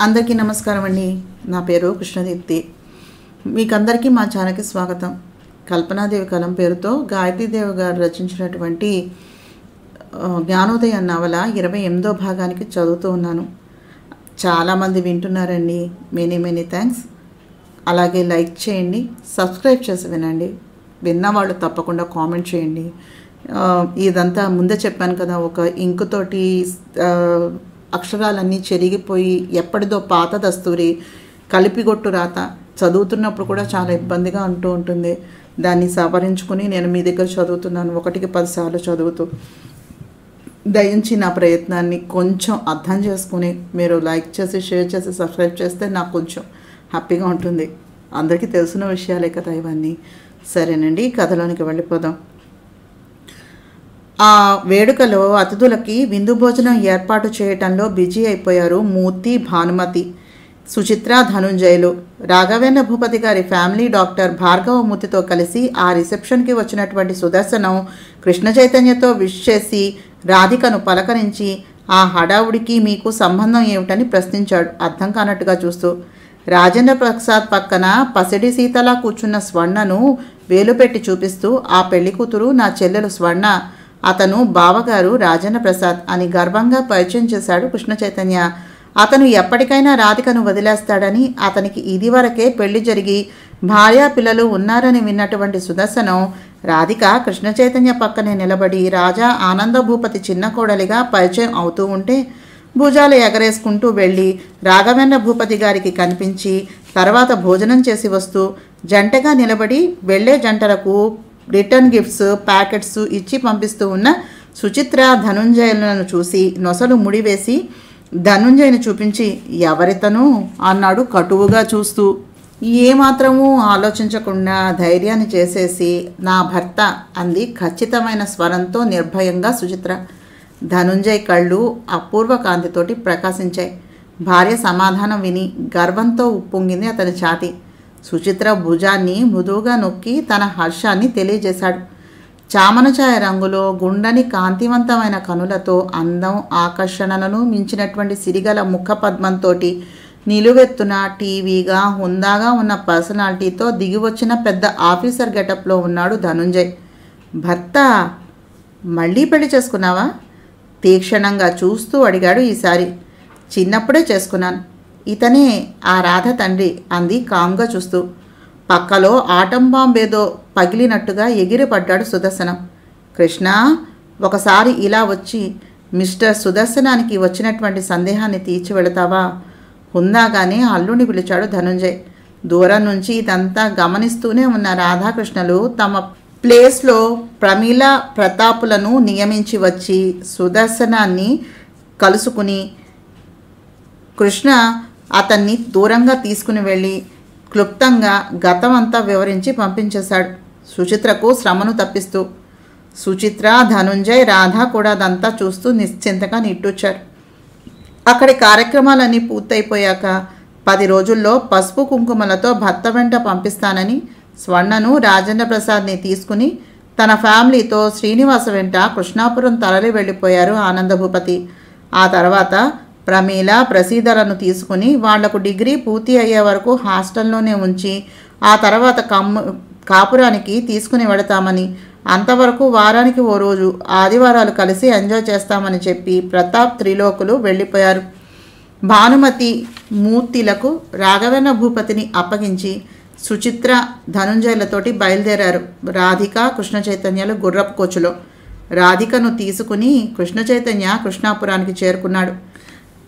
అందరికీ నమస్కారం అండి. నా పేరు కృష్ణదీప్తి. మీకందరికీ మా ఛానల్కి స్వాగతం. కల్పనాదేవి కలం పేరుతో గాయత్రీదేవి గారు రచించినటువంటి జ్ఞానోదయ నవల 28వ భాగానికి చదువుతూ ఉన్నాను. చాలామంది వింటున్నారండి. Many thanks. అలాగే లైక్ చేయండి, సబ్స్క్రైబ్ చేసి వినండి. విన్నవాళ్ళు తప్పకుండా కామెంట్ చేయండి. ఇదంతా ముందే చెప్పాను కదా, ఒక ఇంకుతోటి అక్షరాలన్నీ చెరిగిపోయి ఎప్పటిదో పాత దస్తూరి కలిపిగొట్టు రాత చదువుతున్నప్పుడు కూడా చాలా ఇబ్బందిగా ఉంటుంది. దాన్ని సవరించుకుని నేను మీ దగ్గర చదువుతున్నాను. 1కి 10 సార్లు చదువుతూ. దయించి నా ప్రయత్నాన్ని కొంచెం అర్థం చేసుకుని మీరు లైక్ చేసి, షేర్ చేసి, సబ్స్క్రైబ్ చేస్తే నాకు కొంచెం హ్యాపీగా ఉంటుంది. అందరికీ తెలిసిన విషయాలే కదా ఇవన్నీ. సరేనండి, కథలోనికి వెళ్ళిపోదాం. ఆ వేడుకలో అతిథులకి విందు భోజనం ఏర్పాటు చేయటంలో బిజీ అయిపోయారు మూర్తి, భానుమతి, సుచిత్ర, ధనుంజయులు. రాఘవేంద్ర భూపతి గారి ఫ్యామిలీ డాక్టర్ భార్గవమూర్తితో కలిసి ఆ రిసెప్షన్కి వచ్చినటువంటి సుదర్శనం కృష్ణ చైతన్యతో విష్ చేసి రాధికను పలకరించి ఆ హడావుడికి మీకు సంబంధం ఏమిటని ప్రశ్నించాడు అర్థం కానట్టుగా చూస్తూ. రాజేంద్ర ప్రసాద్ పక్కన పసిడి సీతలా కూర్చున్న స్వర్ణను వేలు పెట్టి చూపిస్తూ, ఆ పెళ్లి కూతురు నా చెల్లెలు స్వర్ణ, అతను బావగారు రాజేంద్ర ప్రసాద్ అని గర్వంగా పరిచయం చేశాడు కృష్ణ చైతన్య. అతను ఎప్పటికైనా రాధికను వదిలేస్తాడని, అతనికి ఇదివరకే పెళ్లి జరిగి భార్యా పిల్లలు ఉన్నారని విన్నటువంటి సుదర్శనం రాధిక కృష్ణ చైతన్య పక్కనే నిలబడి రాజా ఆనంద భూపతి చిన్న కోడలిగా పరిచయం అవుతూ ఉంటే భుజాలు ఎగరేసుకుంటూ వెళ్ళి రాఘవేంద్ర భూపతి గారికి కనిపించి తర్వాత భోజనం చేసి వస్తూ జంటగా నిలబడి వెళ్లే జంటలకు రిటర్న్ గిఫ్ట్స్ ప్యాకెట్స్ ఇచ్చి పంపిస్తూ ఉన్న సుచిత్ర, ధనుంజయులను చూసి నొసలు ముడివేసి ధనుంజయని చూపించి ఎవరితను అన్నాడు కటువుగా చూస్తూ. ఏమాత్రమూ ఆలోచించకుండా ధైర్యాన్ని చేసేసి నా భర్త అంది ఖచ్చితమైన స్వరంతో నిర్భయంగా సుచిత్ర. ధనుంజయ్ కళ్ళు అపూర్వ కాంతితోటి ప్రకాశించాయి. భార్య సమాధానం విని గర్వంతో ఉప్పొంగింది అతని ఛాతి. సుచిత్ర భుజాన్ని మృదువుగా నొక్కి తన హర్షాన్ని తెలియజేశాడు. చామనఛాయ రంగులో గుండని కాంతివంతమైన కనులతో అందం ఆకర్షణలను మించినటువంటి సిరిగల ముఖ పద్మంతో నిలువెత్తున టీవీగా హుందాగా ఉన్న పర్సనాలిటీతో దిగివచ్చిన పెద్ద ఆఫీసర్ గెటప్లో ఉన్నాడు ధనుంజయ్. భర్త, మళ్ళీ పెళ్లి చేసుకున్నావా? తీక్షణంగా చూస్తూ అడిగాడు ఈసారి. చిన్నప్పుడే చేసుకున్నాను. ఇతనే ఆ రాధ తండ్రి అంది కామ్గా చూస్తూ. పక్కలో ఆటం బాంబేదో పగిలినట్టుగా ఎగిరిపడ్డాడు సుదర్శనం. కృష్ణ, ఒకసారి ఇలా వచ్చి మిస్టర్ సుదర్శనానికి వచ్చినటువంటి సందేహాన్ని తీర్చి వెళతావా? హుందాగానే అల్లుని పిలిచాడు ధనుంజయ్. దూరం నుంచి ఇదంతా గమనిస్తూనే ఉన్న రాధాకృష్ణలు తమ ప్లేస్లో ప్రమీల ప్రతాపులను నియమించి వచ్చి సుదర్శనాన్ని కలుసుకుని కృష్ణ అతన్ని దూరంగా తీసుకుని వెళ్ళి క్లుప్తంగా గతమంతా వివరించి పంపించేశాడు సుచిత్రకు శ్రమను తప్పిస్తూ. సుచిత్ర, ధనుంజయ్, రాధ కూడా అదంతా చూస్తూ నిశ్చింతగా నిట్టూర్చారు. అక్కడి కార్యక్రమాలన్నీ పూర్తయిపోయాక 10 రోజుల్లో పసుపు కుంకుమలతో భర్త వెంట పంపిస్తానని స్వర్ణను రాజేంద్ర ప్రసాద్ని తీసుకుని తన ఫ్యామిలీతో శ్రీనివాస వెంట కృష్ణాపురం తరలి వెళ్ళిపోయారు ఆనందభూపతి. ఆ తర్వాత ప్రమీల, ప్రసీదలను తీసుకుని వాళ్లకు డిగ్రీ పూర్తి అయ్యే వరకు హాస్టల్లోనే ఉంచి ఆ తర్వాత కాపురానికి తీసుకుని వెళతామని, అంతవరకు వారానికి ఓ రోజు ఆదివారాలు కలిసి ఎంజాయ్ చేస్తామని చెప్పి ప్రతాప్, త్రిలోకులు వెళ్ళిపోయారు. భానుమతి, మూర్తిలకు రాఘవేంద్ర భూపతిని అప్పగించి సుచిత్ర, ధనుంజయులతోటి బయలుదేరారు రాధిక, కృష్ణ చైతన్యలు గుర్రపు కోచులో. రాధికను తీసుకుని కృష్ణ చైతన్య కృష్ణాపురానికి చేరుకున్నాడు.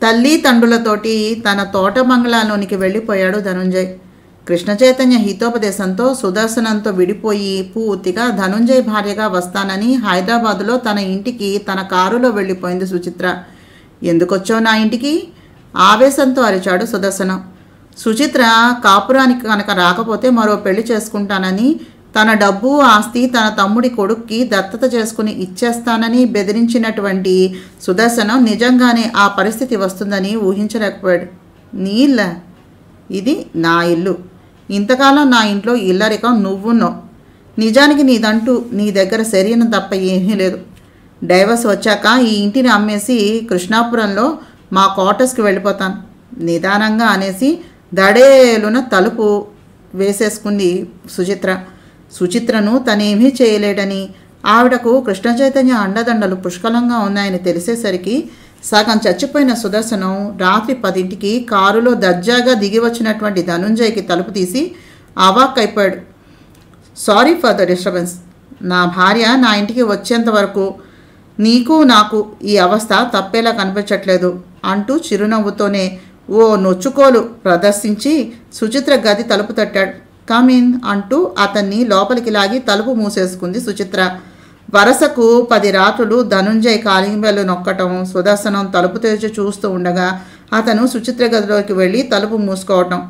తల్లి తండ్రులతోటి తన తోట బంగ్లాలోనికి వెళ్ళిపోయాడు ధనుంజయ్. కృష్ణ చైతన్య హితోపదేశంతో సుదర్శనంతో విడిపోయి పూర్తిగా ధనుంజయ్ భార్యగా వస్తానని హైదరాబాదులో తన ఇంటికి తన కారులో వెళ్ళిపోయింది సుచిత్ర. ఎందుకొచ్చావు నా ఇంటికి? ఆవేశంతో అరిచాడు సుదర్శనం. సుచిత్ర కాపురానికి కనుక రాకపోతే మరో పెళ్లి చేసుకుంటానని, తన డబ్బు ఆస్తి తన తమ్ముడి కొడుక్కి దత్తత చేసుకుని ఇచ్చేస్తానని బెదిరించినటువంటి సుదర్శనం నిజంగానే ఆ పరిస్థితి వస్తుందని ఊహించలేకపోయాడు. నీ ఇల్లా? ఇది నా ఇల్లు. ఇంతకాలం నా ఇంట్లో ఇల్లరికం నువ్వున్నావు. నిజానికి నీదంటూ నీ దగ్గర శరీరం తప్ప ఏమీ లేదు. డైవర్స్ వచ్చాక ఈ ఇంటిని అమ్మేసి కృష్ణాపురంలో మా క్వార్టర్స్కి వెళ్ళిపోతాను. నిదానంగా అనేసి దడేలున తలుపు వేసేసుకుంది సుచిత్రను తనేమీ చేయలేడని, ఆవిడకు కృష్ణ చైతన్య అండదండలు పుష్కలంగా ఉన్నాయని తెలిసేసరికి సగం చచ్చిపోయిన సుదర్శనం రాత్రి 10ంటికి కారులో దర్జాగా దిగి వచ్చినటువంటి ధనుంజయ్కి తలుపు తీసి అవాక్కైపోయాడు. Sorry for the disturbance. నా భార్య నా ఇంటికి వచ్చేంత వరకు నీకు నాకు ఈ అవస్థ తప్పేలా కనిపించట్లేదు అంటూ చిరునవ్వుతోనే ఓ నొచ్చుకోలు ప్రదర్శించి సుచిత్ర గది తలుపు తట్టాడు. కమిన్ అంటూ అతన్ని లోపలికి లాగి తలుపు మూసేసుకుంది సుచిత్ర. వరసకు 10 రాత్రులు ధనుంజయ్ కాలింగ్ బెల్ నొక్కటం, సుదర్శనం తలుపు తెరిచి చూస్తూ ఉండగా అతను సుచిత్ర గదిలోకి వెళ్ళి తలుపు మూసుకోవటం.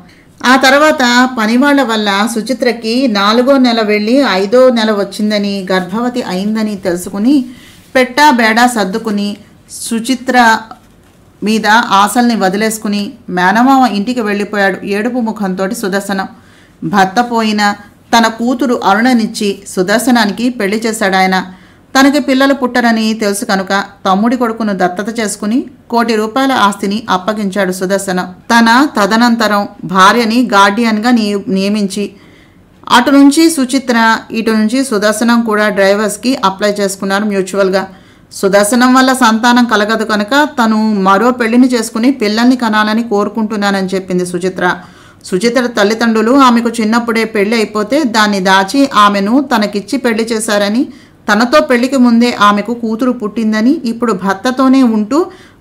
ఆ తర్వాత పనివాళ్ల వల్ల సుచిత్రకి 4వ నెల వెళ్ళి 5వ నెల వచ్చిందని, గర్భవతి అయిందని తెలుసుకుని పెట్టా బేడా సర్దుకుని సుచిత్ర మీద ఆశల్ని వదిలేసుకుని మేనమామ ఇంటికి వెళ్ళిపోయాడు ఏడుపు ముఖంతో సుదర్శనం. భర్త పోయిన తన కూతురు అరుణనిచ్చి సుదర్శనానికి పెళ్లి చేశాడు ఆయన. తనకి పిల్లలు పుట్టరని తెలుసు కనుక తమ్ముడి కొడుకును దత్తత చేసుకుని ₹1 కోటి ఆస్తిని అప్పగించాడు సుదర్శనం. తన తదనంతరం భార్యని గార్డియన్గా నియమించి అటు నుంచి సుచిత్ర, ఇటు నుంచి సుదర్శనం కూడా డ్రైవర్స్కి అప్లై చేసుకున్నారు మ్యూచువల్గా. సుదర్శనం వల్ల సంతానం కలగదు కనుక తను మరో పెళ్లిని చేసుకుని పిల్లల్ని కనాలని కోరుకుంటున్నానని చెప్పింది సుచిత్ర తల్లిదండ్రులు ఆమెకు చిన్నప్పుడే పెళ్లి అయిపోతే దాన్ని దాచి ఆమెను తనకిచ్చి పెళ్లి చేశారని, తనతో పెళ్లికి ముందే ఆమెకు కూతురు పుట్టిందని, ఇప్పుడు భర్తతోనే ఉంటూ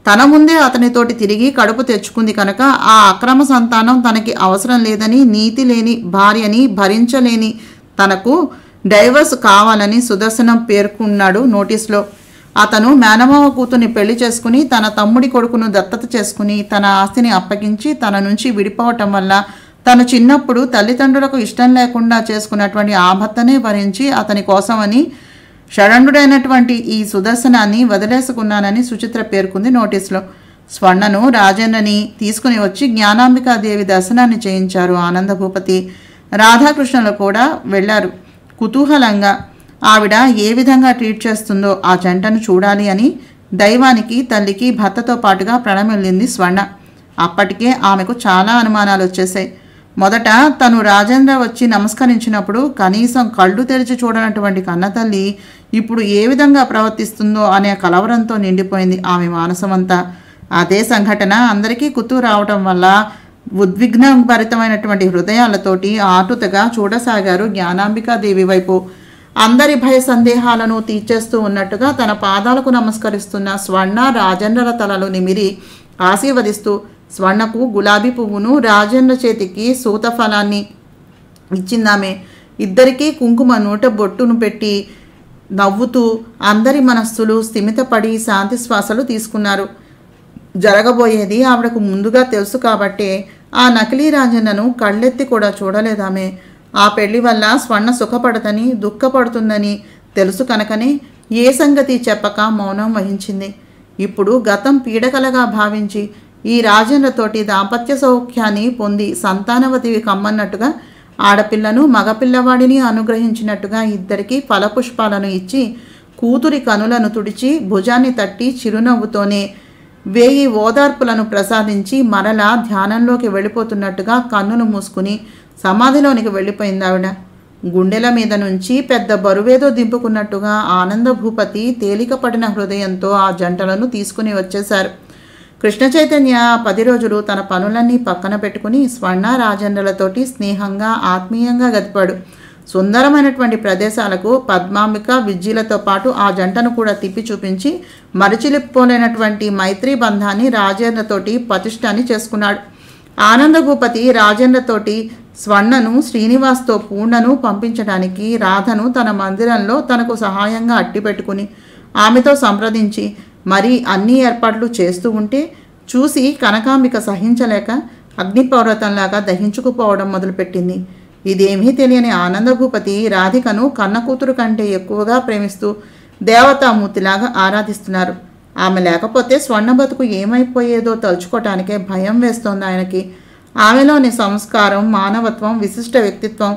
తన ముందే అతనితోటి తిరిగి కడుపు తెచ్చుకుంది కనుక ఆ అక్రమ సంతానం తనకి అవసరం లేదని, నీతి లేని భార్యని భరించలేని తనకు డైవర్స్ కావాలని సుదర్శనం పేర్కొన్నాడు నోటీస్లో. అతను మేనమావ కూతుర్ని పెళ్లి చేసుకుని తన తమ్ముడి కొడుకును దత్తత చేసుకుని తన ఆస్తిని అప్పగించి తన నుంచి విడిపోవటం వల్ల తను చిన్నప్పుడు తల్లిదండ్రులకు ఇష్టం లేకుండా చేసుకున్నటువంటి ఆ భర్తనే భరించి అతని కోసమని షడండుడైనటువంటి ఈ సుదర్శనాన్ని వదిలేసుకున్నానని సుచిత్ర పేర్కొంది నోటీసులో. స్వర్ణను రాజేంద్రని తీసుకుని వచ్చి జ్ఞానాంబికాదేవి దర్శనాన్ని చేయించారు ఆనందభూపతి. రాధాకృష్ణలు కూడా వెళ్లారు. కుతూహలంగా ఆవిడ ఏ విధంగా ట్రీట్ చేస్తుందో ఆ జంటను చూడాలి అని దైవానికి, తల్లికి, భర్తతో పాటుగా ప్రణమిల్లింది స్వర్ణ. అప్పటికే ఆమెకు చాలా అనుమానాలు వచ్చేసాయి. మొదట తను రాజేంద్ర వచ్చి నమస్కరించినప్పుడు కనీసం కళ్ళు తెరిచి చూడనటువంటి కన్నతల్లి ఇప్పుడు ఏ విధంగా ప్రవర్తిస్తుందో అనే కలవరంతో నిండిపోయింది ఆమె మానసమంతా. అదే సంఘటన అందరికీ కుతూ రావటం వల్ల ఉద్విగ్నభరితమైనటువంటి హృదయాలతోటి ఆటుతగా చూడసాగారు జ్ఞానాంబికాదేవి వైపు. అందరి భయ సందేహాలను తీర్చేస్తూ ఉన్నట్టుగా తన పాదాలకు నమస్కరిస్తున్న స్వర్ణ రాజేంద్ర తలలు నిమిరి ఆశీర్వదిస్తూ స్వర్ణకు గులాబీ పువ్వును, రాజేంద్ర చేతికి సూతఫలాన్ని ఇచ్చిందామె. ఇద్దరికీ కుంకుమ నూట బొట్టును పెట్టి నవ్వుతూ అందరి మనస్సులు స్థిమితపడి శాంతి శ్వాసలు తీసుకున్నారు. జరగబోయేది ఆవిడకు ముందుగా తెలుసు కాబట్టే ఆ నకిలీ రాజన్నను కళ్ళెత్తి కూడా చూడలేదామె. ఆ పెళ్లి వల్ల స్వర్ణ సుఖపడదని, దుఃఖపడుతుందని తెలుసు కనుకనే ఏ సంగతి చెప్పక మౌనం వహించింది. ఇప్పుడు గతం పీడకలగా భావించి ఈ రాజేంద్రతోటి దాంపత్య సౌఖ్యాన్ని పొంది సంతానవతివి కమ్మన్నట్టుగా ఆడపిల్లను మగపిల్లవాడిని అనుగ్రహించినట్టుగా ఇద్దరికీ ఫలపుష్పాలను ఇచ్చి కూతురి కనులను తుడిచి భుజాన్ని తట్టి చిరునవ్వుతోనే 1000 ఓదార్పులను ప్రసాదించి మరలా ధ్యానంలోకి వెళ్ళిపోతున్నట్టుగా కన్నులు మూసుకుని సమాధిలోనికి వెళ్ళిపోయింది ఆవిడ. గుండెల మీద నుంచి పెద్ద బరువేదో దింపుకున్నట్టుగా ఆనందభూపతి తేలికపడిన హృదయంతో ఆ జంటలను తీసుకుని వచ్చేశారు. కృష్ణ చైతన్య 10 రోజులు తన పనులన్నీ పక్కన పెట్టుకుని స్వర్ణ రాజేంద్రలతోటి స్నేహంగా ఆత్మీయంగా గడిపాడు. సుందరమైనటువంటి ప్రదేశాలకు పద్మాంబిక, విజ్జీలతో పాటు ఆ జంటను కూడా తిప్పి చూపించి మరిచిలిపోలేనటువంటి మైత్రీ బంధాన్ని రాజేంద్రతోటి పతిష్టాన్ని చేసుకున్నాడు. ఆనందభూపతి రాజేంద్రతోటి స్వర్ణను, శ్రీనివాస్తో పూర్ణను పంపించడానికి రాధను తన మందిరంలో తనకు సహాయంగా అట్టిపెట్టుకుని ఆమెతో సంప్రదించి మరీ అన్ని ఏర్పాట్లు చేస్తూ ఉంటే చూసి కనకాంబిక సహించలేక అగ్నిపర్వతంలాగా దహించుకుపోవడం మొదలుపెట్టింది. ఇదేమీ తెలియని ఆనందభూపతి రాధికను కన్న కూతురు కంటే ఎక్కువగా ప్రేమిస్తూ దేవతామూర్తిలాగా ఆరాధిస్తున్నారు. ఆమె లేకపోతే స్వర్ణ బతుకు ఏమైపోయేదో తలుచుకోవటానికే భయం వేస్తోంది ఆయనకి. ఆమెలోని సంస్కారం, మానవత్వం, విశిష్ట వ్యక్తిత్వం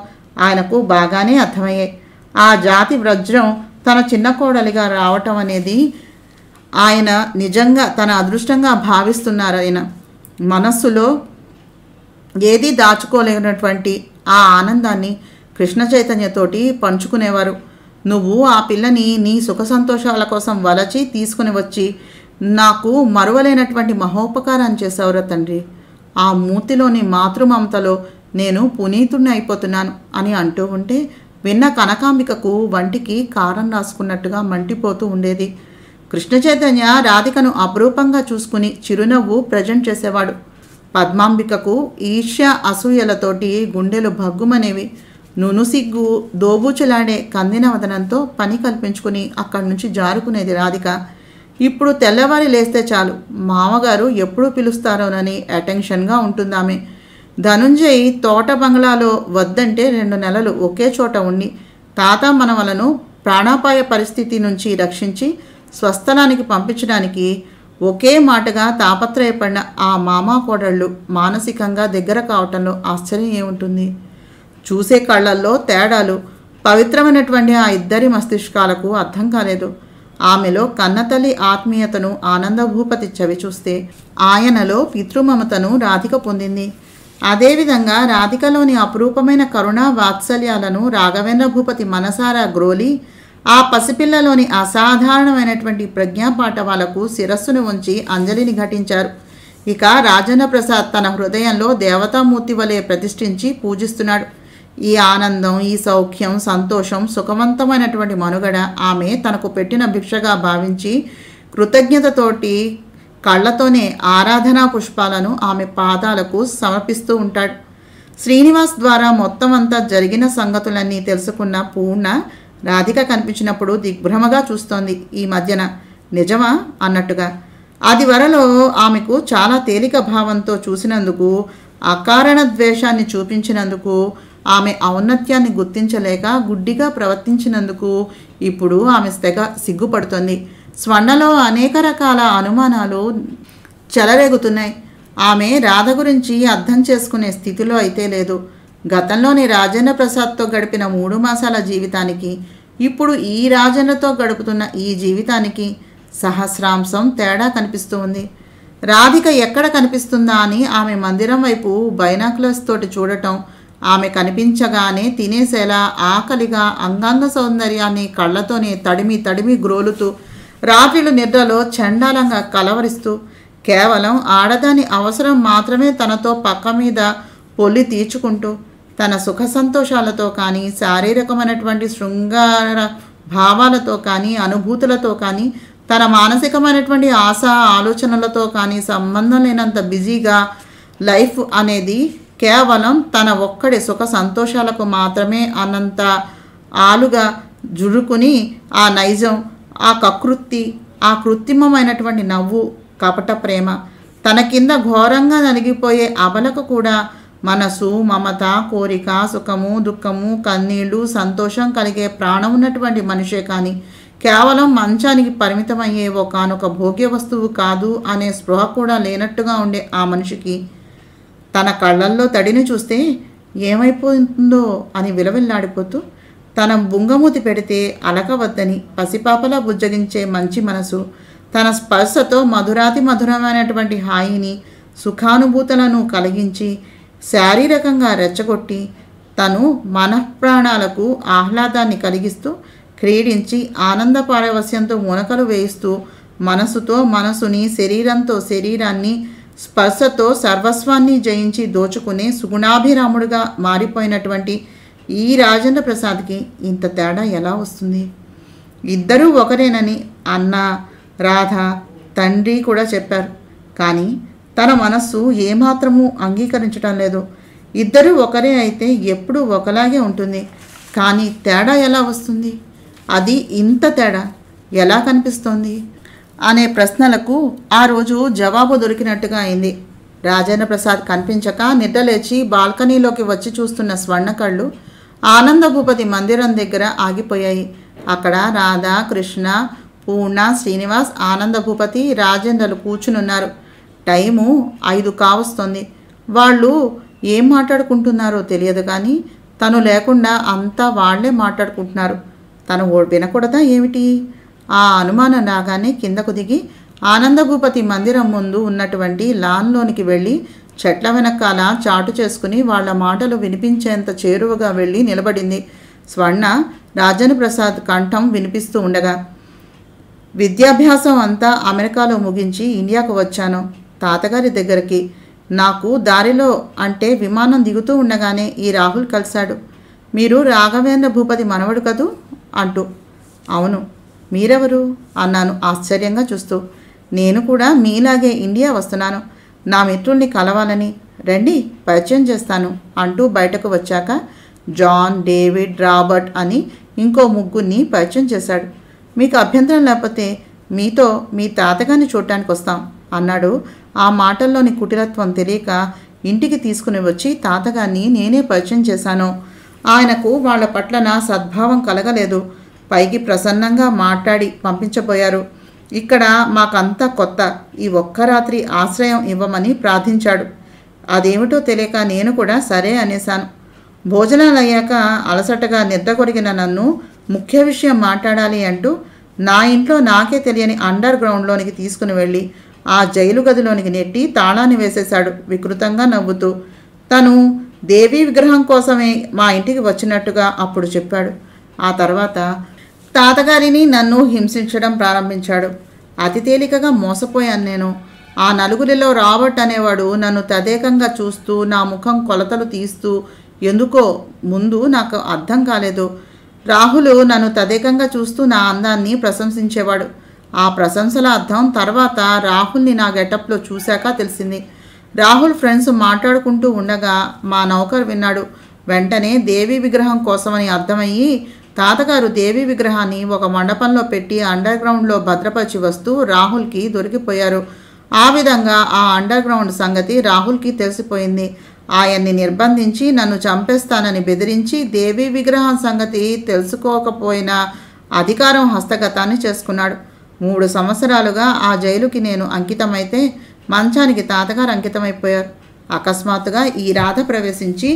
ఆయనకు బాగానే అర్థమయ్యాయి. ఆ జాతి వజ్రం తన చిన్న కోడలిగా రావటం అనేది ఆయన నిజంగా తన అదృష్టంగా భావిస్తున్నారు. ఆయన మనస్సులో ఏదీ దాచుకోలేనటువంటి ఆ ఆనందాన్ని కృష్ణ చైతన్యతోటి పంచుకునేవారు. నువ్వు ఆ పిల్లని నీ సుఖ సంతోషాల కోసం వలచి తీసుకుని వచ్చి నాకు మరువలేనటువంటి మహోపకారాన్ని చేసావురా తండ్రి. ఆ మూర్తిలోని మాతృమమతలో నేను పునీతుణ్ణి అయిపోతున్నాను అని అంటూ ఉంటే విన్న కనకాంబికకు వంటికి కారం రాసుకున్నట్టుగా మంటిపోతూ ఉండేది. కృష్ణ చైతన్య రాధికను అపురూపంగా చూసుకుని చిరునవ్వు ప్రజెంట్ చేసేవాడు. పద్మాంబికకు ఈర్ష్య అసూయలతోటి గుండెలు భగ్గుమనేవి. నునుసిగ్గు దోబూచులాడే కందిన వదనంతో పని కల్పించుకుని అక్కడి నుంచి జారుకునేది రాధిక. ఇప్పుడు తెల్లవారి లేస్తే చాలు మామగారు ఎప్పుడు పిలుస్తారోనని అటెన్షన్గా ఉంటుందామె. ధనుంజయ్ తోట బంగ్లాలో వద్దంటే 2 నెలలు ఒకే చోట ఉండి తాత మనవలను ప్రాణాపాయ పరిస్థితి నుంచి రక్షించి స్వస్థలానికి పంపించడానికి ఒకే మాటగా తాపత్రయపడిన ఆ మామా కోడళ్ళు మానసికంగా దగ్గర కావటంలో ఆశ్చర్యం ఏముంటుంది? చూసే కళ్ళల్లో తేడాలు పవిత్రమైనటువంటి ఆ ఇద్దరి మస్తిష్కాలకు అర్థం కాలేదు. ఆమెలో కన్నతల్లి ఆత్మీయతను ఆనందభూపతి చవిచూస్తే ఆయనలో పితృమమతను రాధిక పొందింది. అదేవిధంగా రాధికలోని అపురూపమైన కరుణా వాత్సల్యాలను రాఘవేంద్ర భూపతి మనసారా గ్రోలి ఆ పసిపిల్లలోని అసాధారణమైనటువంటి ప్రజ్ఞాపాఠవాలకు శిరస్సును ఉంచి అంజలిని ఘటించారు. ఇక రాజేంద్ర ప్రసాద్ తన హృదయంలో దేవతామూర్తి వలె ప్రతిష్ఠించి పూజిస్తున్నాడు. ఈ ఆనందం, ఈ సౌఖ్యం, సంతోషం, సుఖవంతమైనటువంటి మనుగడ ఆమె తనకు పెట్టిన భిక్షగా భావించి కృతజ్ఞతతోటి కళ్ళతోనే ఆరాధనా పుష్పాలను ఆమె పాదాలకు సమర్పిస్తూ ఉంటాడు. శ్రీనివాస్ ద్వారా మొత్తం అంతా జరిగిన సంగతులన్నీ తెలుసుకున్న పూర్ణ రాధిక కనిపించినప్పుడు దిగ్భ్రమగా చూస్తోంది. ఈ మధ్యన నిజమా అన్నట్టుగా. అది వరలో ఆమెకు చాలా తేలిక భావంతో చూసినందుకు, అకారణ ద్వేషాన్ని చూపించినందుకు, ఆమె ఔన్నత్యాన్ని గుర్తించలేక గుడ్డిగా ప్రవర్తించినందుకు ఇప్పుడు ఆమె తెగ సిగ్గుపడుతోంది. స్వర్ణలో అనేక రకాల అనుమానాలు చెలరేగుతున్నాయి. ఆమె రాధ గురించి అర్థం చేసుకునే స్థితిలో అయితే లేదు. గతంలోని రాజేంద్ర ప్రసాద్తో గడిపిన 3 మాసాల జీవితానికి ఇప్పుడు ఈ రాజేంద్రతో గడుపుతున్న ఈ జీవితానికి సహస్రాంశం తేడా కనిపిస్తూ ఉంది. రాధిక ఎక్కడ కనిపిస్తుందా అని ఆమె మందిరం వైపు బైనాక్యులర్స్ తోటి చూడటం, ఆమె కనిపించగానే తినేసేలా ఆకలిగా అంగాంగ సౌందర్యాన్ని కళ్ళతోనే తడిమి తడిమి గ్రోలుతూ రాత్రిలు నిద్రలో చండాలంగా కలవరిస్తూ కేవలం ఆడదాని అవసరం మాత్రమే తనతో పక్క మీద పొల్లి తీర్చుకుంటూ తన సుఖ సంతోషాలతో కానీ, శారీరకమైనటువంటి శృంగార భావాలతో కానీ, అనుభూతులతో కానీ, తన మానసికమైనటువంటి ఆశ ఆలోచనలతో కానీ సంబంధం లేనంత బిజీగా లైఫ్ అనేది కేవలం తన ఒక్కడి సుఖ సంతోషాలకు మాత్రమే అన్నంత ఆలుగా జురుకుని ఆ నైజం, ఆ కకృత్తి, ఆ కృత్రిమమైనటువంటి నవ్వు, కపట ప్రేమ, తన కింద ఘోరంగా నలిగిపోయే అబలకు కూడా మనసు, మమత, కోరిక, సుఖము, దుఃఖము, కన్నీళ్లు, సంతోషం కలిగే ప్రాణం ఉన్నటువంటి మనిషే కానీ కేవలం మంచానికి పరిమితమయ్యే ఒకానొక భోగ్య వస్తువు కాదు అనే స్పృహ కూడా లేనట్టుగా ఉండే ఆ మనిషికి తన కళ్ళల్లో తడిని చూస్తే ఏమైపోతుందో అని విలవిల్లాడిపోతూ తన బుంగమూతి పెడితే అలకవద్దని పసిపాపలా బుజ్జగించే మంచి మనసు, తన స్పర్శతో మధురాతి మధురమైనటువంటి హాయిని, సుఖానుభూతులను కలిగించి శారీరకంగా రెచ్చగొట్టి తను మనఃప్రాణాలకు ఆహ్లాదాన్ని కలిగిస్తూ క్రీడించి ఆనంద పారవస్యంతో మునకలు వేయిస్తూ మనసుతో మనసుని, శరీరంతో శరీరాన్ని, స్పర్శతో సర్వస్వాన్ని జయించి దోచుకునే సుగుణాభిరాముడిగా మారిపోయినటువంటి ఈ రాజేంద్ర ప్రసాద్కి ఇంత తేడా ఎలా వస్తుంది? ఇద్దరూ ఒకరేనని అన్న, రాధ, తండ్రి కూడా చెప్పారు. కానీ తన మనస్సు ఏమాత్రమూ అంగీకరించడం లేదు. ఇద్దరూ ఒకరే అయితే ఎప్పుడూ ఒకలాగే ఉంటుంది. కానీ తేడా ఎలా వస్తుంది? అది ఇంత తేడా ఎలా కనిపిస్తోంది అనే ప్రశ్నలకు ఆ రోజు జవాబు దొరికినట్టుగా అయింది. రాజేంద్ర ప్రసాద్ కనిపించక నిద్రలేచి బాల్కనీలోకి వచ్చి చూస్తున్న స్వర్ణ కళ్ళు ఆనంద భూపతి మందిరం దగ్గర ఆగిపోయాయి. అక్కడ రాధ, కృష్ణ, పూర్ణ, శ్రీనివాస్, ఆనంద భూపతి, రాజేంద్రలు కూర్చునున్నారు. టైము 5 కావస్తోంది. వాళ్ళు ఏం మాట్లాడుకుంటున్నారో తెలియదు కానీ తను లేకుండా అంతా వాళ్లే మాట్లాడుకుంటున్నారు. తను వినకూడదా ఏమిటి? ఆ అనుమానం రాగానే కిందకు దిగి ఆనందభూపతి మందిరం ముందు ఉన్నటువంటి లాన్లోనికి వెళ్ళి చెట్ల వెనకాల చాటు చేసుకుని వాళ్ళ మాటలు వినిపించేంత చేరువగా వెళ్ళి నిలబడింది. స్వర్ణ రాజేంద్ర ప్రసాద్ కంఠం వినిపిస్తూ ఉండగా, విద్యాభ్యాసం అంతా అమెరికాలో ముగించి ఇండియాకు వచ్చాను తాతగారి దగ్గరికి. నాకు దారిలో అంటే విమానం దిగుతూ ఉండగానే ఈ రాహుల్ కలిశాడు. మీరు రాఘవేంద్ర భూపతి మనవడు కదూ అంటూ. అవును, మీరెవరు అన్నాను ఆశ్చర్యంగా చూస్తూ. నేను కూడా మీలాగే ఇండియా వస్తున్నాను, నా మిత్రుల్ని కలవాలని. రండి పరిచయం చేస్తాను అంటూ బయటకు వచ్చాక జాన్, డేవిడ్, రాబర్ట్ అని ఇంకో ముగ్గురిని పరిచయం చేశాడు. మీకు అభ్యంతరం లేకపోతే మీతో మీ తాతగారిని చూడటానికి వస్తాం అన్నాడు. ఆ మాటల్లోని కుటిలత్వం తెలియక ఇంటికి తీసుకుని వచ్చి తాతగారిని నేనే పరిచయం చేశాను. ఆయనకు వాళ్ళ పట్ల నా సద్భావం కలగలేదు. పైకి ప్రసన్నంగా మాట్లాడి పంపించబోయారు. ఇక్కడ మాకంతా కొత్త, ఈ ఒక్క రాత్రి ఆశ్రయం ఇవ్వమని ప్రార్థించాడు. అదేమిటో తెలియక నేను కూడా సరే అనేశాను. భోజనాలు అయ్యాక అలసటగా నిద్ర కొరిగిన నన్ను ముఖ్య విషయం మాట్లాడాలి అంటూ నా ఇంట్లో నాకే తెలియని అండర్ గ్రౌండ్లోనికి తీసుకుని వెళ్ళి ఆ జైలు గదిలోనికి నెట్టి తాళాన్ని వేసేశాడు వికృతంగా నవ్వుతూ. తను దేవీ విగ్రహం కోసమే మా ఇంటికి వచ్చినట్టుగా అప్పుడు చెప్పాడు. ఆ తర్వాత తాతగారిని నన్ను హింసించడం ప్రారంభించాడు. అతి తేలికగా మోసపోయాను నేను. ఆ నలుగురిలో రాబర్ట్ అనేవాడు నన్ను తదేకంగా చూస్తూ నా ముఖం కొలతలు తీస్తూ, ఎందుకో ముందు నాకు అర్థం కాలేదు. రాహుల్ నన్ను తదేకంగా చూస్తూ నా అందాన్ని ప్రశంసించేవాడు. ఆ ప్రశంసల అర్థం తర్వాత రాహుల్ని నా గెటప్లో చూశాక తెలిసింది. రాహుల్ ఫ్రెండ్స్ మాట్లాడుకుంటూ ఉండగా మా నౌకర్ విన్నాడు. వెంటనే దేవీ విగ్రహం కోసమని అర్థమయ్యి తాతగారు దేవీ విగ్రహాన్ని ఒక మండపంలో పెట్టి అండర్ గ్రౌండ్లో భద్రపరిచి వస్తూ రాహుల్కి దొరికిపోయారు. ఆ విధంగా ఆ అండర్ గ్రౌండ్ సంగతి రాహుల్కి తెలిసిపోయింది. ఆయన్ని నిర్బంధించి నన్ను చంపేస్తానని బెదిరించి దేవీ విగ్రహం సంగతి తెలుసుకోకపోయినా అధికారం హస్తగతాన్ని చేసుకున్నాడు. 3 సంవత్సరాలుగా ఆ జైలుకి నేను అంకితమైతే మంచానికి తాతగారు అంకితమైపోయారు. అకస్మాత్తుగా ఈ రాధ ప్రవేశించి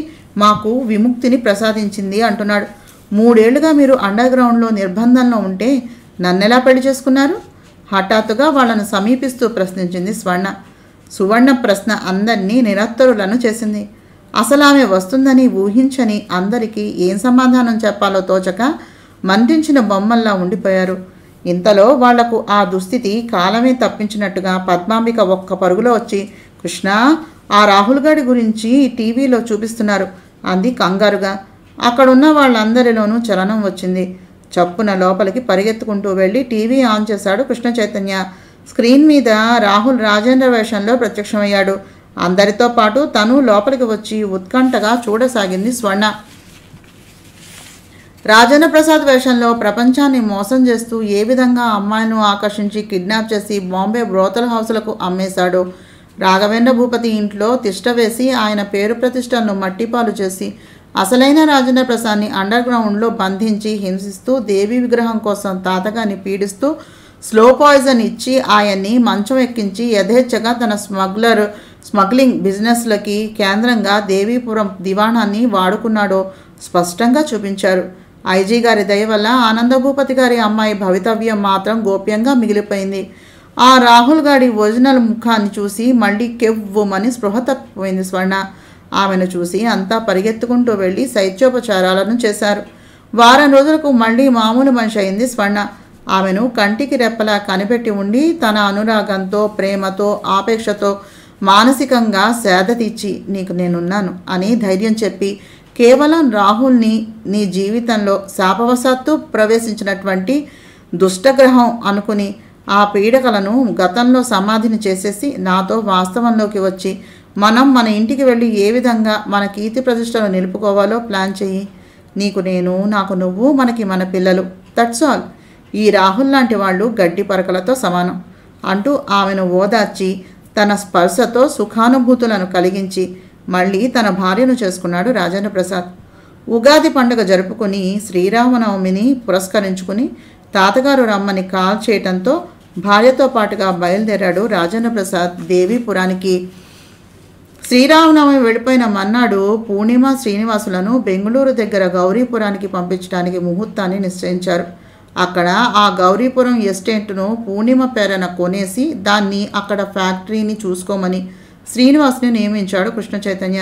మాకు విముక్తిని ప్రసాదించింది అంటున్నాడు. 3 ఏళ్లుగా మీరు అండర్ గ్రౌండ్లో నిర్బంధంలో ఉంటే నన్నెలా పెళ్లి చేసుకున్నారు? హఠాత్తుగా వాళ్ళను సమీపిస్తూ ప్రశ్నించింది స్వర్ణ. సువర్ణ ప్రశ్న అందరినీ నిరత్తరులను చేసింది. అసలు ఆమె వస్తుందని ఊహించని అందరికీ ఏం సమాధానం చెప్పాలో తోచక మండించిన బొమ్మల్లా ఉండిపోయారు. ఇంతలో వాళ్లకు ఆ దుస్థితి కాలమే తప్పించినట్టుగా పద్మాంబిక ఒక్క పరుగులో వచ్చి, కృష్ణ, ఆ రాహుల్ గాడి గురించి టీవీలో చూపిస్తున్నారు అంది కంగారుగా. అక్కడున్న వాళ్ళందరిలోనూ చలనం వచ్చింది. చప్పున లోపలికి పరిగెత్తుకుంటూ వెళ్ళి టీవీ ఆన్ చేశాడు కృష్ణ చైతన్య. స్క్రీన్ మీద రాహుల్ రాజేంద్ర వేషంలో ప్రత్యక్షమయ్యాడు. అందరితో పాటు తను లోపలికి వచ్చి ఉత్కంఠగా చూడసాగింది స్వర్ణ. రాజేంద్ర ప్రసాద్ వేషంలో ప్రపంచాన్ని మోసం చేస్తూ ఏ విధంగా అమ్మాయిలను ఆకర్షించి కిడ్నాప్ చేసి బాంబే బ్రోతల్ హౌస్లకు అమ్మేశాడో, రాఘవేంద్ర భూపతి ఇంట్లో తిష్ట వేసి ఆయన పేరు ప్రతిష్టలను మట్టిపాలు చేసి అసలైన రాజేంద్ర ప్రసాద్ని అండర్ గ్రౌండ్లో బంధించి హింసిస్తూ దేవీ విగ్రహం కోసం తాతగారిని పీడిస్తూ స్లో పాయిజన్ ఇచ్చి ఆయన్ని మంచం ఎక్కించి యథేచ్ఛగా తన స్మగ్లింగ్ బిజినెస్లకి కేంద్రంగా దేవీపురం దివాణాన్ని వాడుకున్నాడో స్పష్టంగా చూపించారు. ఐజీ గారి దయ వల్ల ఆనందభూపతి గారి అమ్మాయి భవితవ్యం మాత్రం గోప్యంగా మిగిలిపోయింది. ఆ రాహుల్ గాడి ఒరిజినల్ ముఖాన్ని చూసి మళ్ళీ కెవ్వుమని స్పృహ తప్పిపోయింది స్వర్ణ. ఆమెను చూసి అంతా పరిగెత్తుకుంటూ వెళ్ళి శైత్యోపచారాలను చేశారు. వారం రోజులకు మళ్ళీ మామూలు మనిషి అయింది స్వర్ణ. ఆమెను కంటికి రెప్పలా కనిపెట్టి ఉండి తన అనురాగంతో, ప్రేమతో, ఆపేక్షతో మానసికంగా సేద తీర్చి నీకు నేనున్నాను అని ధైర్యం చెప్పి కేవలం రాహుల్ని నీ జీవితంలో శాపవశాత్తు ప్రవేశించినటువంటి దుష్టగ్రహం అనుకుని ఆ పీడకలను గతంలో సమాధిని చేసేసి నాతో వాస్తవంలోకి వచ్చి మనం మన ఇంటికి వెళ్ళి ఏ విధంగా మన కీర్తి ప్రతిష్టలు నిలుపుకోవాలో ప్లాన్ చెయ్యి. నీకు నేను, నాకు నువ్వు, మనకి మన పిల్లలు, దట్స్ ఆల్. ఈ రాహుల్ లాంటి వాళ్ళు గడ్డి పరకలతో సమానం అంటూ ఆమెను ఓదార్చి తన స్పర్శతో సుఖానుభూతులను కలిగించి మళ్ళీ తన భార్యను చేసుకున్నాడు రాజేంద్ర ప్రసాద్. ఉగాది పండుగ జరుపుకుని శ్రీరామనవమిని పురస్కరించుకుని తాతగారు రమ్మని కాల్ చేయటంతో భార్యతో పాటుగా బయలుదేరాడు రాజేంద్ర ప్రసాద్ దేవీపురానికి. శ్రీరామనవమి వెళ్ళిపోయిన మన్నాడు పూర్ణిమ శ్రీనివాసులను బెంగళూరు దగ్గర గౌరీపురానికి పంపించడానికి ముహూర్తాన్ని నిశ్చయించారు. అక్కడ ఆ గౌరీపురం ఎస్టేట్ను పూర్ణిమ పేరన కొనేసి దాన్ని అక్కడ ఫ్యాక్టరీని చూసుకోమని శ్రీనివాస్ని నియమించాడు కృష్ణ చైతన్య.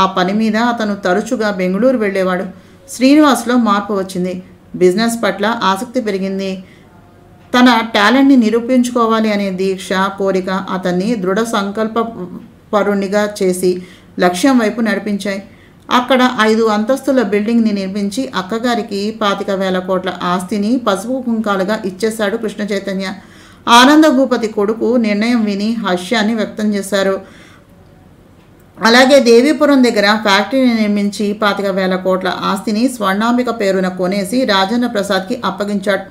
ఆ పని మీద అతను తరచుగా బెంగళూరు వెళ్ళేవాడు. శ్రీనివాస్లో మార్పు వచ్చింది. బిజినెస్ పట్ల ఆసక్తి పెరిగింది. తన టాలెంట్ని నిరూపించుకోవాలి అనే దీక్ష, కోరిక అతన్ని దృఢ సంకల్ప పరునిగా చేసి లక్ష్యం వైపు నడిపించాయి. అక్కడ 5 అంతస్తుల బిల్డింగ్ని నిర్మించి అక్కగారికి 25,000 కోట్ల ఆస్తిని పసుపు కుంకాలుగా ఇచ్చేశాడు కృష్ణ చైతన్య. ఆనంద భూపతి కొడుకు నిర్ణయం విని హర్షాన్ని వ్యక్తం చేశారు. అలాగే దేవీపురం దగ్గర ఫ్యాక్టరీని నిర్మించి 25,000 కోట్ల ఆస్తిని స్వర్ణాంబిక పేరున కొనేసి రాజేంద్ర ప్రసాద్కి అప్పగించాడు.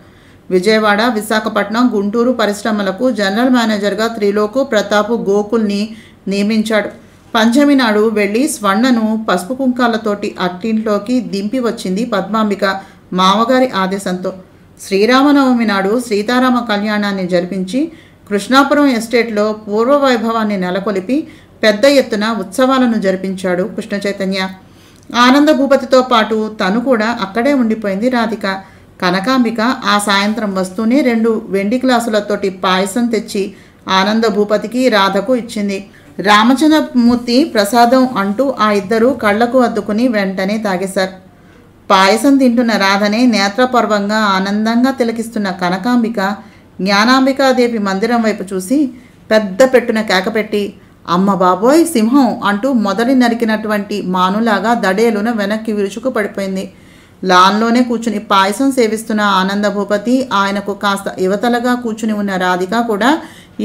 విజయవాడ, విశాఖపట్నం, గుంటూరు పరిశ్రమలకు జనరల్ మేనేజర్గా త్రిలోకు, ప్రతాప్, గోకుల్ని నియమించాడు. పంచమి నాడు వెళ్ళి స్వర్ణను పసుపు కుంకాలతోటి అట్టింట్లోకి దింపి వచ్చింది పద్మాంబిక మామగారి ఆదేశంతో. శ్రీరామనవమి నాడు సీతారామ కళ్యాణాన్ని జరిపించి కృష్ణాపురం ఎస్టేట్లో పూర్వ వైభవాన్ని నెలకొల్పి పెద్ద ఎత్తున ఉత్సవాలను జరిపించాడు కృష్ణ చైతన్య. ఆనంద భూపతితో పాటు తను కూడా అక్కడే ఉండిపోయింది రాధిక. కనకాంబిక ఆ సాయంత్రం వస్తూనే 2 వెండి గ్లాసులతోటి పాయసం తెచ్చి ఆనంద భూపతికి, రాధకు ఇచ్చింది. రామచంద్రమూర్తి ప్రసాదం అంటూ ఆ ఇద్దరు కళ్లకు అద్దుకుని వెంటనే తాగేశారు. పాయసం తింటున్న రాధనే నేత్రపర్వంగా ఆనందంగా తిలకిస్తున్న కనకాంబిక జ్ఞానాంబికాదేవి మందిరం వైపు చూసి పెద్ద పెట్టున కేకపెట్టి, అమ్మ బాబోయ్ సింహం అంటూ మొదలు నరికినటువంటి మానులాగా దడేలున వెనక్కి విరుచుకు పడిపోయింది. లాన్లోనే కూర్చుని పాయసం సేవిస్తున్న ఆనంద భూపతి, ఆయనకు కాస్త యువతలగా కూర్చుని ఉన్న రాధిక కూడా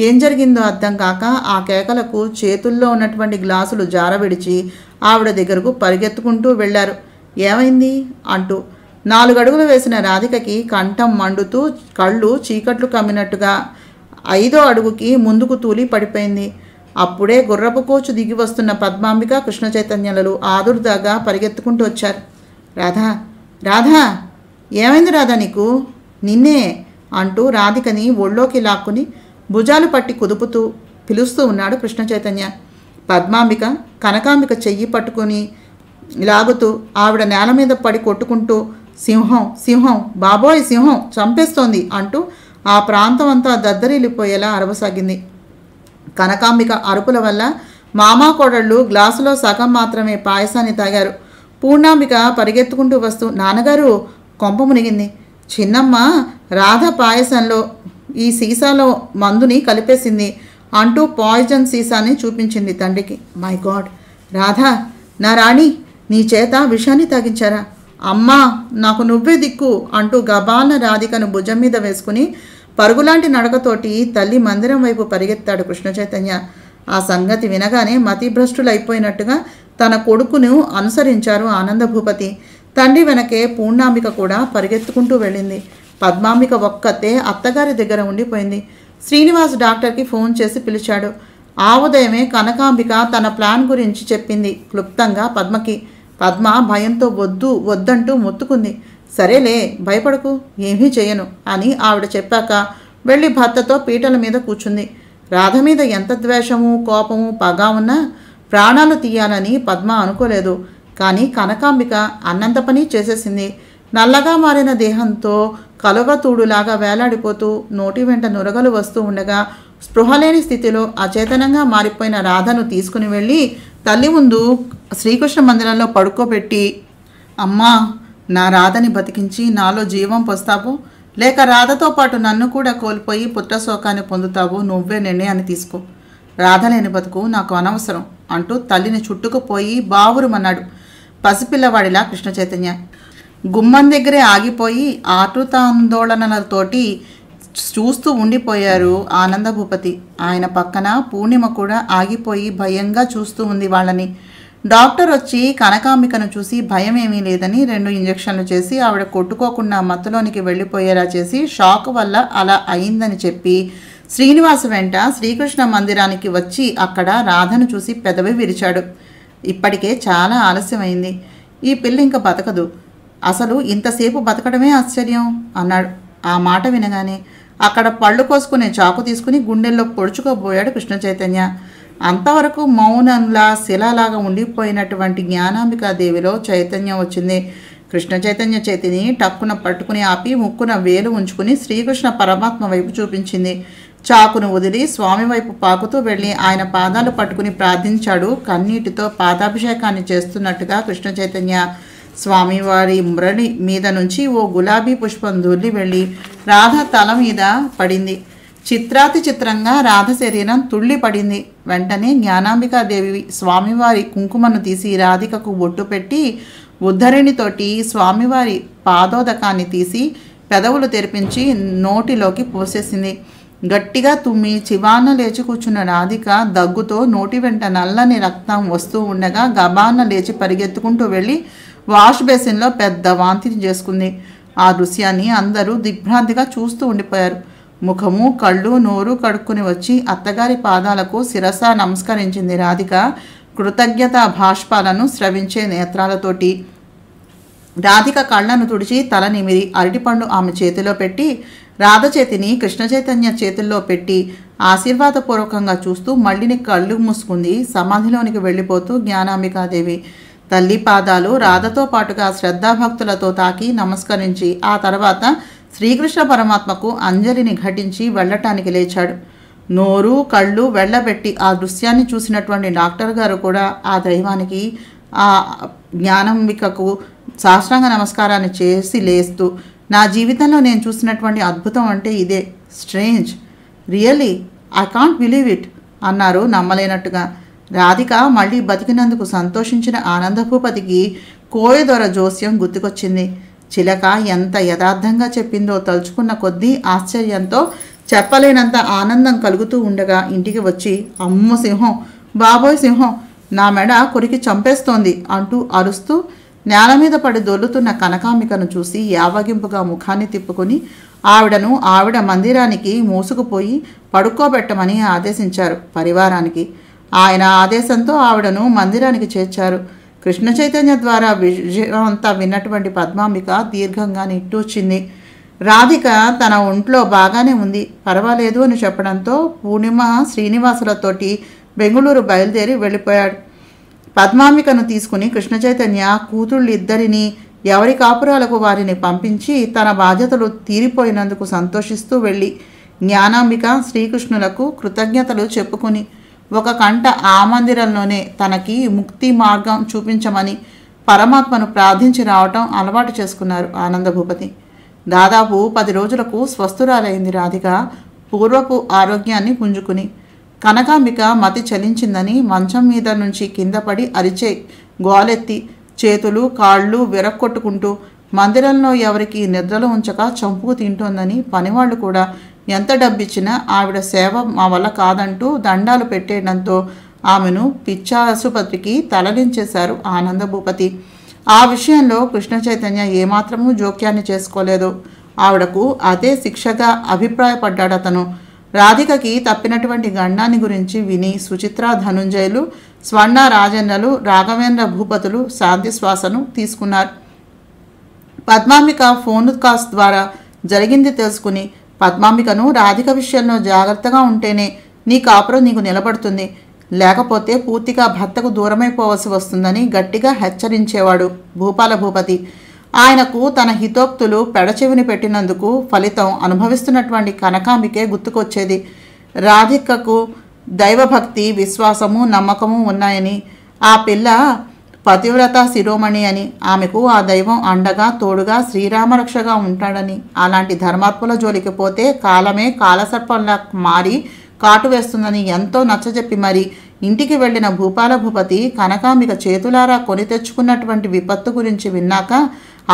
ఏం జరిగిందో అర్థం కాక ఆ కేకలకు చేతుల్లో ఉన్నటువంటి గ్లాసులు జారవిడిచి ఆవిడ దగ్గరకు పరిగెత్తుకుంటూ వెళ్ళారు. ఏమైంది అంటూ 4 అడుగులు వేసిన రాధికకి కంఠం మండుతూ కళ్ళు చీకట్లు కమ్మినట్టుగా 5వ అడుగుకి ముందుకు తూలి పడిపోయింది. అప్పుడే గుర్రపు కోచు దిగి వస్తున్న పద్మాంబిక, కృష్ణ చైతన్యలు ఆదుర్దాగా పరిగెత్తుకుంటూ వచ్చారు. రాధా, రాధా, ఏమైంది రాధా నీకు? నిన్నే అంటూ రాధికని ఒళ్ళోకి లాక్కుని భుజాలు పట్టి కుదుపుతూ పిలుస్తూ ఉన్నాడు కృష్ణ చైతన్య. పద్మాంబిక కనకాంబిక చెయ్యి పట్టుకుని లాగుతూ ఆవిడ నేల మీద పడి కొట్టుకుంటూ, సింహం, సింహం, బాబోయ్ సింహం చంపేస్తోంది అంటూ ఆ ప్రాంతం అంతా దద్దరిల్లిపోయేలా అరవసాగింది. కనకాంబిక అరుపుల వల్ల మామా కోడళ్ళు గ్లాసులో సగం మాత్రమే పాయసాన్ని తాగారు. పూర్ణాంబిక పరిగెత్తుకుంటూ వస్తూ, నాన్నగారు కొంప మునిగింది. చిన్నమ్మ రాధ పాయసంలో ఈ సీసాలో మందుని కలిపేసింది అంటూ పాయిజన్ సీసాని చూపించింది తండ్రికి. మై గాడ్, రాధా నా రాణి, నీ చేత విషాన్ని తాగించారా? అమ్మా నాకు నువ్వే దిక్కు అంటూ గబాలన రాధికను భుజం మీద వేసుకుని పరుగులాంటి నడకతోటి తల్లి మందిరం వైపు పరిగెత్తాడు కృష్ణ చైతన్య. ఆ సంగతి వినగానే మతిభ్రష్టులైపోయినట్టుగా తన కొడుకును అనుసరించారు ఆనంద భూపతి. తండ్రి వెనకే పూర్ణాంబిక కూడా పరిగెత్తుకుంటూ వెళ్ళింది. పద్మాంబిక ఒక్కతే అత్తగారి దగ్గర ఉండిపోయింది. శ్రీనివాస్ డాక్టర్కి ఫోన్ చేసి పిలిచాడు. ఆ ఉదయమే కనకాంబిక తన ప్లాన్ గురించి చెప్పింది క్లుప్తంగా పద్మకి. పద్మ భయంతో వద్దు వద్దంటూ మొత్తుకుంది. సరేలే, భయపడకు, ఏమీ చేయను అని ఆవిడ చెప్పాక వెళ్ళి భర్తతో పీటల మీద కూర్చుంది. రాధ మీద ఎంత ద్వేషము, కోపము, పగ ఉన్నా ప్రాణాలు తీయాలని పద్మ అనుకోలేదు. కానీ కనకాంబిక అన్నంత పని చేసేసింది. నల్లగా మారిన దేహంతో కలువతూడులాగా వేలాడిపోతూ నోటి వెంట నురగలు వస్తూ ఉండగా స్పృహలేని స్థితిలో అచేతనంగా మారిపోయిన రాధను తీసుకుని వెళ్ళి తల్లి ముందు శ్రీకృష్ణ మందిరంలో పడుకోబెట్టి, అమ్మా నా రాధని బతికించి నాలో జీవం పోస్తావు, లేక రాధతో పాటు నన్ను కూడా కోల్పోయి పుత్రశోకాన్ని పొందుతావు, నువ్వే నిర్ణయాన్ని తీసుకో. రాధ లేని బతుకు నాకు అనవసరం అంటూ తల్లిని చుట్టుకుపోయి బావురుమన్నాడు పసిపిల్లవాడిలా కృష్ణ చైతన్య. గుమ్మం దగ్గరే ఆగిపోయి ఆతృతాందోళనలతోటి చూస్తూ ఉండిపోయారు ఆనంద భూపతి. ఆయన పక్కన పూర్ణిమ కూడా ఆగిపోయి భయంగా చూస్తూ ఉంది వాళ్ళని. డాక్టర్ వచ్చి కనకాంబికను చూసి భయం ఏమీ లేదని 2 ఇంజెక్షన్లు చేసి ఆవిడ కొట్టుకోకుండా మత్తులోనికి వెళ్ళిపోయేలా చేసి షాక్ వల్ల అలా అయిందని చెప్పి శ్రీనివాస్ వెంట శ్రీకృష్ణ మందిరానికి వచ్చి అక్కడ రాధను చూసి పెదవి విరిచాడు. ఇప్పటికే చాలా ఆలస్యమైంది, ఈ పిల్ల ఇంకా బతకదు, అసలు ఇంతసేపు బతకడమే ఆశ్చర్యం అన్నాడు. ఆ మాట వినగానే అక్కడ పళ్ళు కోసుకునే చాకు తీసుకుని గుండెల్లో పొడుచుకోబోయాడు కృష్ణ చైతన్య. అంతవరకు మౌనంలా శిలలాగా ఉండిపోయినటువంటి జ్ఞానాంబికాదేవిలో చైతన్యం వచ్చింది. కృష్ణ చైతన్య చేతిని టక్కున పట్టుకుని ఆపి ముక్కున వేలు ఉంచుకుని శ్రీకృష్ణ పరమాత్మ వైపు చూపించింది. చాకును వదిలి స్వామి వైపు పాకుతూ వెళ్ళి ఆయన పాదాలు పట్టుకుని ప్రార్థించాడు. కన్నీటితో పాదాభిషేకాన్ని చేస్తున్నట్టుగా కృష్ణ చైతన్య. స్వామివారి మురళి మీద నుంచి ఓ గులాబీ పుష్పం దూర్లి వెళ్ళి రాధ తల మీద పడింది. చిత్రాతి చిత్రంగా రాధ శరీరం తుళ్ళి పడింది. వెంటనే జ్ఞానాంబికాదేవి స్వామివారి కుంకుమను తీసి రాధికకు బొట్టు పెట్టి ఉద్ధరిణితోటి స్వామివారి పాదోదకాన్ని తీసి పెదవులు తెరిపించి నోటిలోకి పోసేసింది. గట్టిగా తుమ్మి చివాన లేచి కూర్చున్న రాధిక దగ్గుతో నోటి వెంట నల్లని రక్తం వస్తూ ఉండగా గబాన లేచి పరిగెత్తుకుంటూ వెళ్ళి వాష్ బేసిన్లో పెద్ద వాంతిని చేసుకుంది. ఆ దృశ్యాన్ని అందరూ దిగ్భ్రాంతిగా చూస్తూ ఉండిపోయారు. ముఖము కళ్ళు నోరు కడుక్కుని వచ్చి అత్తగారి పాదాలకు శిరస నమస్కరించింది రాధిక కృతజ్ఞతా భాష్పాలను స్రవించే నేత్రాలతోటి. రాధిక కళ్ళను తుడిచి తల నిమిరి అరటిపండు ఆమె చేతిలో పెట్టి రాధ చేతిని కృష్ణ చైతన్య చేతుల్లో పెట్టి ఆశీర్వాదపూర్వకంగా చూస్తూ మళ్ళీని కళ్ళు మూసుకుంది. సమాధిలోనికి వెళ్ళిపోతూ జ్ఞానాంబికాదేవి తల్లి పాదాలు రాధతో పాటుగా శ్రద్ధాభక్తులతో తాకి నమస్కరించి ఆ తర్వాత శ్రీకృష్ణ పరమాత్మకు అంజలిని ఘటించి వెళ్ళటానికి లేచాడు. నోరు కళ్ళు వెళ్ళబెట్టి ఆ దృశ్యాన్ని చూసినటువంటి డాక్టర్ గారు కూడా ఆ దైవానికి ఆ జ్ఞానాంబికకు సాష్టాంగ నమస్కారాన్ని చేసి లేస్తూ నా జీవితంలో నేను చూసినటువంటి అద్భుతం అంటే ఇదే, strange, really I can't believe it అన్నారు నమ్మలేనట్టుగా. రాధిక మళ్ళీ బతికినందుకు సంతోషించిన ఆనందభూపతికి కోయదొర జోస్యం గుర్తుకొచ్చింది. చిలక ఎంత యథార్థంగా చెప్పిందో తలుచుకున్న కొద్దీ ఆశ్చర్యంతో చెప్పలేనంత ఆనందం కలుగుతూ ఉండగా ఇంటికి వచ్చి అమ్మ సింహం, బాబోయ్ సింహం, నా మెడ కొరికి చంపేస్తోంది అంటూ అరుస్తూ నేల మీద పడి దొల్లుతున్న కనకాంబికను చూసి యావగింపుగా ముఖాన్ని తిప్పుకొని ఆవిడను ఆవిడ మందిరానికి మోసుకుపోయి పడుకోబెట్టమని ఆదేశించారు పరివారానికి. ఆయన ఆదేశంతో ఆవిడను మందిరానికి చేర్చారు. కృష్ణ చైతన్య ద్వారా విజయం అంతా విన్నటువంటి పద్మాంబిక దీర్ఘంగా నిట్టూర్చింది. రాధిక తన ఒంట్లో బాగానే ఉంది, పర్వాలేదు అని చెప్పడంతో పూర్ణిమ శ్రీనివాసులతోటి బెంగుళూరు బయలుదేరి వెళ్ళిపోయాడు. పద్మాంబికను తీసుకుని కృష్ణ చైతన్య కూతుళ్ళిద్దరినీ ఎవరి కాపురాలకు వారిని పంపించి తన బాధ్యతలు తీరిపోయినందుకు సంతోషిస్తూ వెళ్ళి జ్ఞానాంబిక శ్రీకృష్ణులకు కృతజ్ఞతలు చెప్పుకుని ఒక కంట ఆ మందిరంలోనే తనకి ముక్తి మార్గం చూపించమని పరమాత్మను ప్రార్థించి రావటం అలవాటు చేసుకున్నారు ఆనందభూపతి. దాదాపు 10 రోజులకు స్వస్థురాలైంది రాధిక పూర్వపు ఆరోగ్యాన్ని పుంజుకుని. కనకాంబిక మతి చలించిందని మంచం మీద నుంచి కింద పడి అరిచే గోలెత్తి చేతులు కాళ్ళు విరక్కొట్టుకుంటూ మందిరంలో ఎవరికి నిద్రలో ఉంచక చంపుకు తింటోందని పనివాళ్ళు కూడా ఎంత డబ్బిచ్చినా ఆవిడ సేవ మా వల్ల కాదంటూ దండాలు పెట్టేయడంతో ఆమెను పిచ్చాసుపత్రికి తరలించేశారు ఆనందభూపతి. ఆ విషయంలో కృష్ణ చైతన్య ఏమాత్రమూ జోక్యాన్ని చేసుకోలేదు. ఆవిడకు అదే శిక్షగా అభిప్రాయపడ్డాడతను. రాధికకి తప్పినటువంటి గండాన్ని గురించి విని సుచిత్ర ధనుంజయులు, స్వర్ణ రాజన్నలు, రాఘవేంద్ర భూపతులు శాంతి శ్వాసను తీసుకున్నారు. పద్మాంబిక ఫోన్ కాల్స్ ద్వారా జరిగింది తెలుసుకుని పద్మాంబికను రాధిక విషయంలో జాగ్రత్తగా ఉంటేనే నీ కాపురం నీకు నిలబడుతుంది, లేకపోతే పూర్తిగా భర్తకు దూరమైపోవలసి వస్తుందని గట్టిగా హెచ్చరించేవాడు భూపాల భూపతి. ఆయనకు తన హితోక్తులు పెడచెవిని పెట్టినందుకు ఫలితం అనుభవిస్తున్నటువంటి కనకాంబికే గుర్తుకొచ్చేది. రాధికకు దైవభక్తి విశ్వాసము నమ్మకము ఉన్నాయని, ఆ పిల్ల పతివ్రత శిరోమణి అని, ఆమెకు ఆ దైవం అండగా తోడుగా శ్రీరామరక్షగా ఉంటాడని, అలాంటి ధర్మాత్ముల జోలికి పోతే కాలమే కాలసర్పంలా మారి కాటు వేస్తుందని ఎంతో నచ్చజెప్పి మరి ఇంటికి వెళ్ళిన భూపాల భూపతి కనకాంబిక చేతులారా కొని తెచ్చుకున్నటువంటి విపత్తు గురించి విన్నాక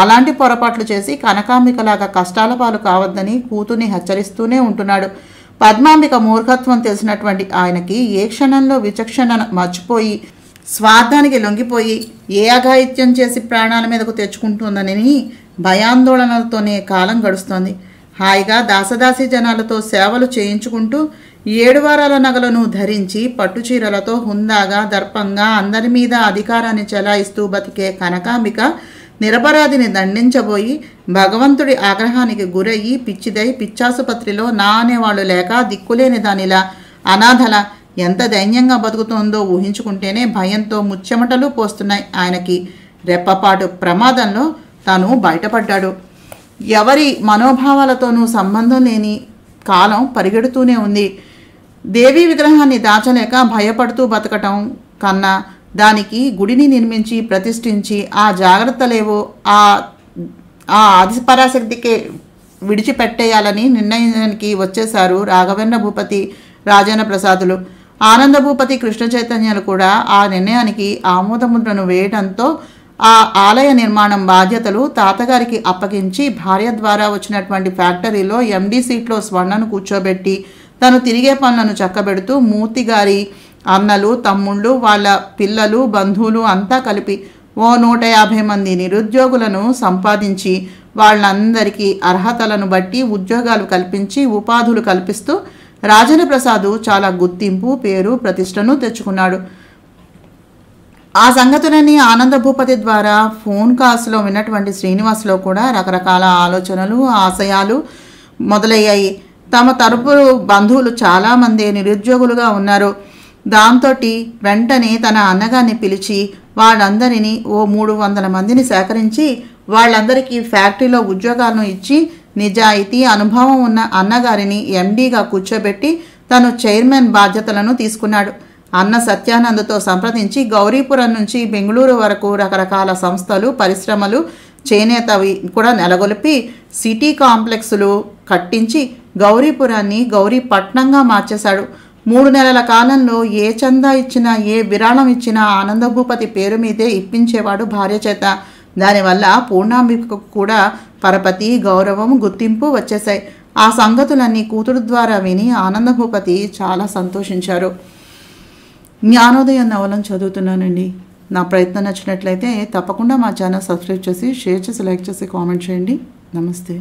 అలాంటి పొరపాట్లు చేసి కనకాంబికలాగా కష్టాల పాలు కావద్దని కూతుర్ని హెచ్చరిస్తూనే ఉంటున్నాడు. పద్మాంబిక మూర్ఖత్వం తెలిసినటువంటి ఆయనకి ఏ క్షణంలో విచక్షణ మర్చిపోయి స్వార్థానికి లొంగిపోయి ఏ అఘాయిత్యం చేసి ప్రాణాల మీదకు తెచ్చుకుంటుందని భయాందోళనలతోనే కాలం గడుస్తోంది. హాయిగా దాసదాసి జనాలతో సేవలు చేయించుకుంటూ 7 వారాల నగలను ధరించి పట్టుచీరలతో హుందాగా దర్పంగా అందరి మీద అధికారాన్ని చెలాయిస్తూ బతికే కనకాంబిక నిరపరాధిని దండించబోయి భగవంతుడి ఆగ్రహానికి గురయ్యి పిచ్చిదై పిచ్చాసుపత్రిలో నా అనేవాళ్ళు లేక దిక్కులేని దానిలా అనాథల ఎంత దైన్యంగా బతుకుతోందో ఊహించుకుంటేనే భయంతో ముచ్చెమటలు పోస్తున్నాయి ఆయనకి. రెప్పపాటు ప్రమాదంలో తాను బయటపడ్డాడు. ఎవరి మనోభావాలతోనూ సంబంధం లేని కాలం పరిగెడుతూనే ఉంది. దేవీ విగ్రహాన్ని దాచలేక భయపడుతూ బతకటం కన్నా దానికి గుడిని నిర్మించి ప్రతిష్ఠించి ఆ జాగ్రత్తలేవో ఆ ఆదిపరాశక్తికే విడిచిపెట్టేయాలని నిర్ణయానికి వచ్చేశారు రాఘవేంద్ర భూపతి, రాజేంద్ర ప్రసాదులు. ఆనంద భూపతి, కృష్ణ చైతన్యాలు కూడా ఆ నిర్ణయానికి ఆమోదముద్రను వేయడంతో ఆ ఆలయ నిర్మాణం బాధ్యతలు తాతగారికి అప్పగించి భార్య ద్వారా వచ్చినటువంటి ఫ్యాక్టరీలో ఎండీ సీట్లో స్వర్ణను కూర్చోబెట్టి తను తిరిగే పనులను చక్కబెడుతూ మూర్తి గారి అన్నలు, తమ్ముళ్ళు, వాళ్ళ పిల్లలు, బంధువులు అంతా కలిపి ఓ 150 మంది నిరుద్యోగులను సంపాదించి వాళ్ళందరికీ అర్హతలను బట్టి ఉద్యోగాలు కల్పించి ఉపాధులు కల్పిస్తూ రాజేంద్ర ప్రసాద్ చాలా గుర్తింపు, పేరు, ప్రతిష్టను తెచ్చుకున్నాడు. ఆ సంగతులన్నీ ఆనంద భూపతి ద్వారా ఫోన్ కాల్స్లో విన్నటువంటి శ్రీనివాస్లో కూడా రకరకాల ఆలోచనలు, ఆశయాలు మొదలయ్యాయి. తమ తరపు బంధువులు చాలామంది నిరుద్యోగులుగా ఉన్నారు. దాంతో వెంటనే తన అన్నగారిని పిలిచి వాళ్ళందరినీ ఓ 300 మందిని సేకరించి వాళ్ళందరికీ ఫ్యాక్టరీలో ఉద్యోగాలను ఇచ్చి నిజాయితీ, అనుభవం ఉన్న అన్నగారిని ఎండీగా కూర్చోబెట్టి తను చైర్మన్ బాధ్యతలను తీసుకున్నాడు. అన్న సత్యానందతో సంప్రదించి గౌరీపురం నుంచి బెంగళూరు వరకు రకరకాల సంస్థలు, పరిశ్రమలు, చేనేతవి కూడా నెలగొల్పి సిటీ కాంప్లెక్స్లు కట్టించి గౌరీపురాన్ని గౌరీపట్నంగా మార్చేశాడు. 3 నెలల కాలంలో ఏ చందా ఇచ్చినా, ఏ విరాళం ఇచ్చినా ఆనందభూపతి పేరు మీదే ఇప్పించేవాడు భార్య చేత. దానివల్ల పూర్ణాంబికకు కూడా పరపతి, గౌరవం, గుర్తింపు వచ్చేశాయి. ఆ సంగతులన్నీ కూతురు ద్వారా విని ఆనందభూపతి చాలా సంతోషించారు. జ్ఞానోదయం నవలను చదువుతున్నానండి. నా ప్రయత్నం నచ్చినట్లయితే తప్పకుండా మా ఛానల్ సబ్స్క్రైబ్ చేసి, షేర్ చేసి, లైక్ చేసి, కామెంట్ చేయండి. నమస్తే.